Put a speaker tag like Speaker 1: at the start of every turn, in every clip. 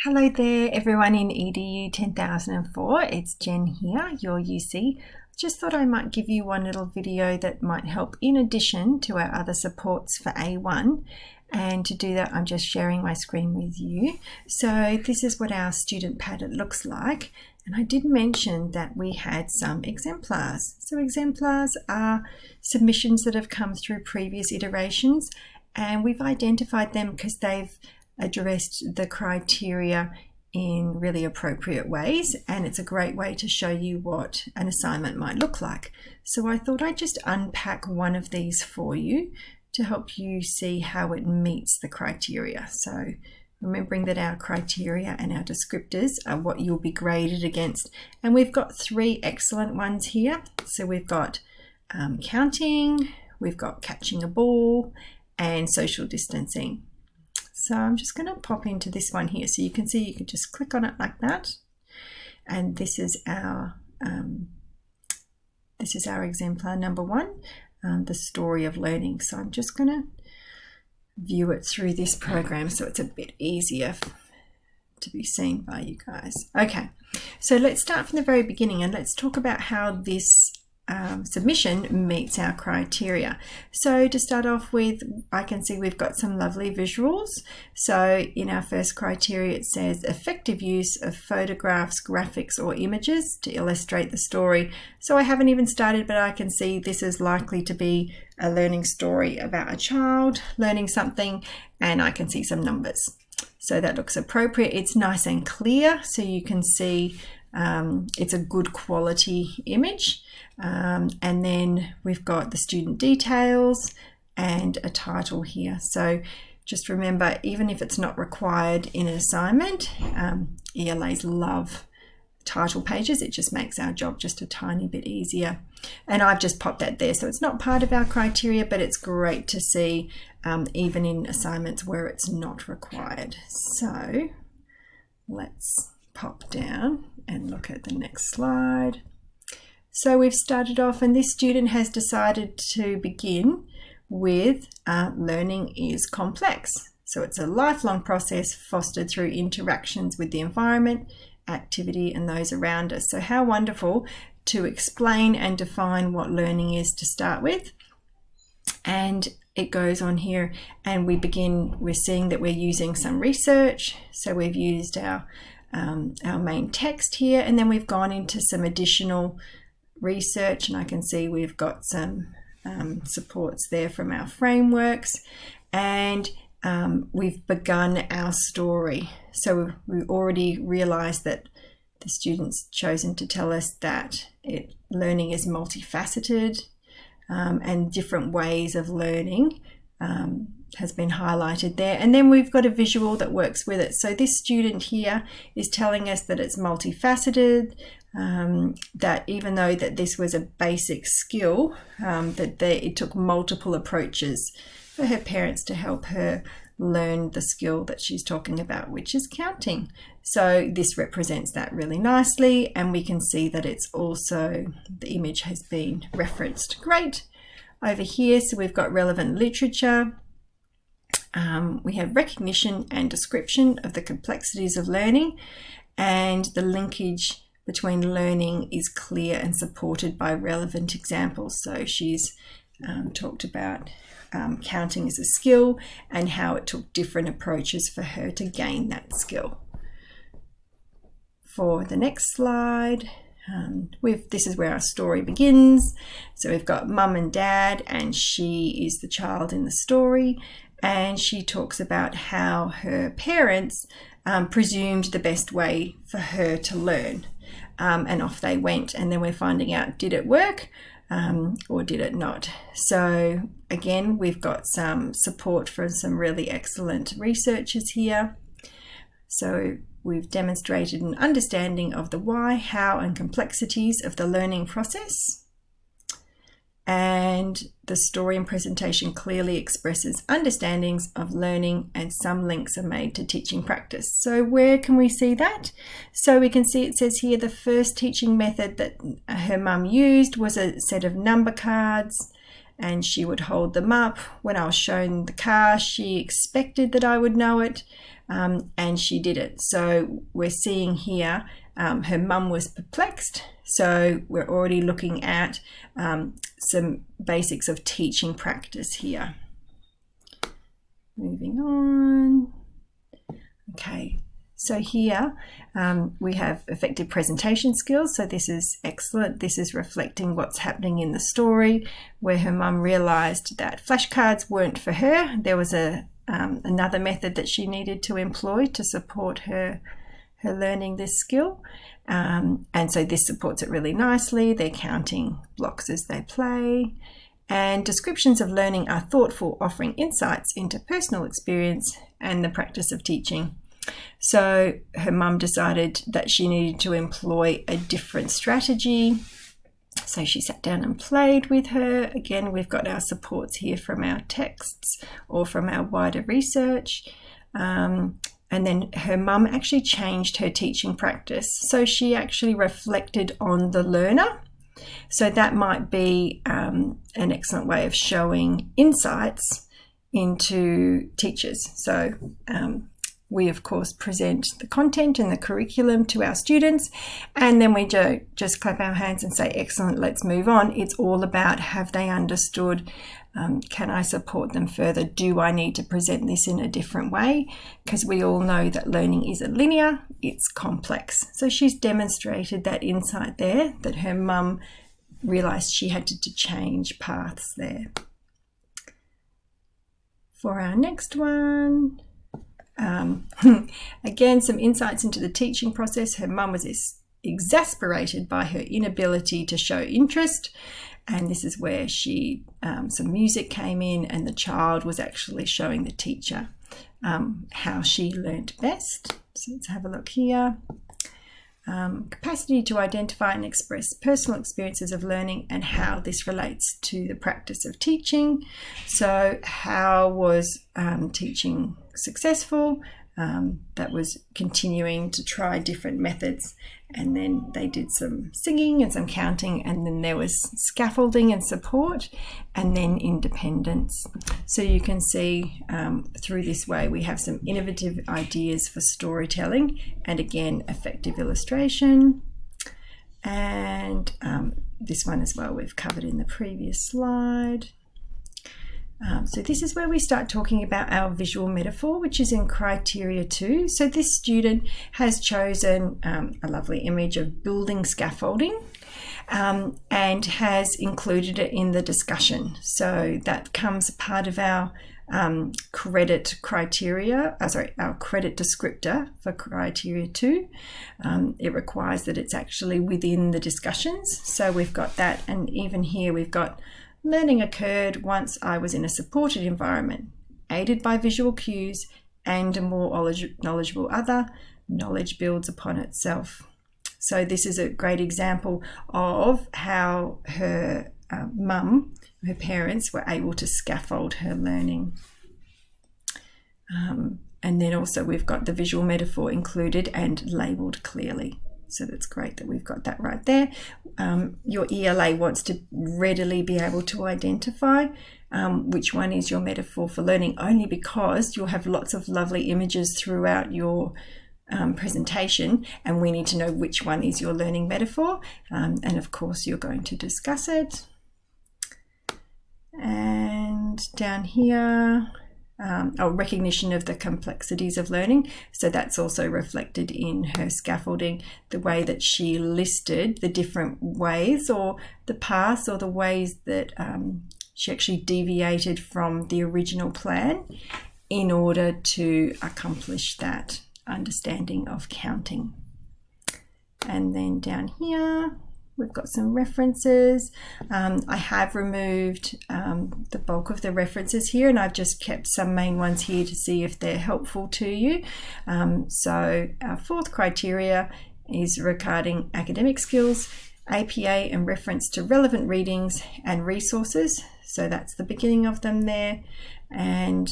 Speaker 1: Hello there everyone in EDU 10004, it's Jen here, your UC. Just thought I might give you one little video that might help in addition to our other supports for A1, and to do that I'm just sharing my screen with you. So this is what our student packet looks like, and I did mention that we had some exemplars. So exemplars are submissions that have come through previous iterations, and we've identified them because they've addressed the criteria in really appropriate ways, and it's a great way to show you what an assignment might look like. So I thought I'd just unpack one of these for you to help you see how it meets the criteria. So remembering that our criteria and our descriptors are what you'll be graded against, and we've got three excellent ones here. So we've got counting, we've got catching a ball, and social distancing. So I'm just going to pop into this one here, so you can see you can just click on it like that, and this is our exemplar number one, the story of learning. So I'm just going to view it through this program so it's a bit easier to be seen by you guys. Okay, so let's start from the very beginning and let's talk about how this submission meets our criteria. So to start off with, I can see we've got some lovely visuals. So in our first criteria it says effective use of photographs, graphics or images to illustrate the story. So I haven't even started, but I can see this is likely to be a learning story about a child learning something, and I can see some numbers. So that looks appropriate. It's nice and clear, so you can see it's a good quality image. And then we've got the student details and a title here. So just remember, even if it's not required in an assignment, ELAs love title pages. It just makes our job just a tiny bit easier. And I've just popped that there, so it's not part of our criteria, but it's great to see even in assignments where it's not required. So let's pop down and look at the next slide. So we've started off, and this student has decided to begin with learning is complex. So it's a lifelong process fostered through interactions with the environment, activity, and those around us. So how wonderful to explain and define what learning is to start with. And it goes on here, and we're seeing that we're using some research. So we've used our main text here, and then we've gone into some additional research, and I can see we've got some supports there from our frameworks, and we've begun our story. So we already realized that the students chosen to tell us that learning is multifaceted, and different ways of learning has been highlighted there. And then we've got a visual that works with it. So this student here is telling us that it's multifaceted, that even though that this was a basic skill, it took multiple approaches for her parents to help her learn the skill that she's talking about, which is counting. So this represents that really nicely, and we can see that it's also, the image has been referenced. Great. Over here, so we've got relevant literature. We have recognition and description of the complexities of learning, and the linkage between learning is clear and supported by relevant examples. So she's talked about counting as a skill and how it took different approaches for her to gain that skill. For the next slide, this is where our story begins. So we've got mum and dad, and she is the child in the story, and she talks about how her parents presumed the best way for her to learn, and off they went, and then we're finding out, did it work or did it not? So again, we've got some support from some really excellent researchers here. So we've demonstrated an understanding of the why, how, and complexities of the learning process. And the story and presentation clearly expresses understandings of learning, and some links are made to teaching practice. So where can we see that? So we can see it says here the first teaching method that her mum used was a set of number cards, and she would hold them up. When I was shown the car, she expected that I would know it. and she did it. So we're seeing here her mum was perplexed. So we're already looking at some basics of teaching practice here. Moving on. Okay, so here we have effective presentation skills. So this is excellent. This is reflecting what's happening in the story, where her mum realised that flashcards weren't for her. There was another method that she needed to employ to support her learning this skill. And so this supports it really nicely. They're counting blocks as they play. And descriptions of learning are thoughtful, offering insights into personal experience and the practice of teaching. So her mum decided that she needed to employ a different strategy. So she sat down and played with her. Again, we've got our supports here from our texts or from our wider research. And then her mum actually changed her teaching practice. So she actually reflected on the learner. So that might be an excellent way of showing insights into teachers. So we, of course, present the content and the curriculum to our students, and then we just clap our hands and say, excellent, let's move on. It's all about, have they understood? Can I support them further? Do I need to present this in a different way? Because we all know that learning isn't linear, it's complex. So she's demonstrated that insight there, that her mum realised she had to change paths there. For our next one, again, some insights into the teaching process. Her mum was exasperated by her inability to show interest. And this is where some music came in, and the child was actually showing the teacher how she learnt best. So let's have a look here. Capacity to identify and express personal experiences of learning and how this relates to the practice of teaching. So how was teaching successful? That was continuing to try different methods, and then they did some singing and some counting, and then there was scaffolding and support, and then independence. So you can see through this way we have some innovative ideas for storytelling, and again effective illustration. And this one as well we've covered in the previous slide. So this is where we start talking about our visual metaphor, which is in criteria 2. So this student has chosen a lovely image of building scaffolding and has included it in the discussion. So that comes part of our credit criteria, our credit descriptor for criteria 2. It requires that it's actually within the discussions. So we've got that, and even here we've got learning occurred once I was in a supported environment, aided by visual cues and a more knowledgeable other. Knowledge builds upon itself. So this is a great example of how her mum, her parents, were able to scaffold her learning. And then also we've got the visual metaphor included and labelled clearly. So that's great that we've got that right there. Your ELA wants to readily be able to identify which one is your metaphor for learning, only because you'll have lots of lovely images throughout your presentation, and we need to know which one is your learning metaphor. And of course you're going to discuss it. And down here, recognition of the complexities of learning. So that's also reflected in her scaffolding, the way that she listed the different ways or the paths or the ways that she actually deviated from the original plan in order to accomplish that understanding of counting. And then down here we've got some references. I have removed the bulk of the references here, and I've just kept some main ones here to see if they're helpful to you. So our fourth criteria is regarding academic skills, APA and reference to relevant readings and resources. So that's the beginning of them there, and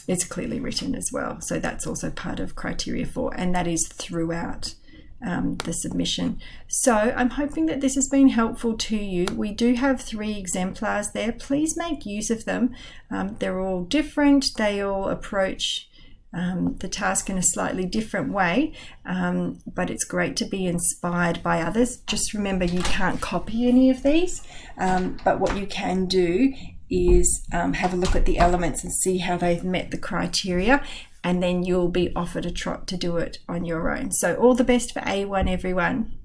Speaker 1: it's clearly written as well. So that's also part of criteria 4, and that is throughout the submission. So I'm hoping that this has been helpful to you. We do have 3 exemplars there. Please make use of them. They're all different. They all approach the task in a slightly different way, but it's great to be inspired by others. Just remember, you can't copy any of these, but what you can do is have a look at the elements and see how they've met the criteria, and then you'll be offered a trot to do it on your own. So all the best for A1, everyone.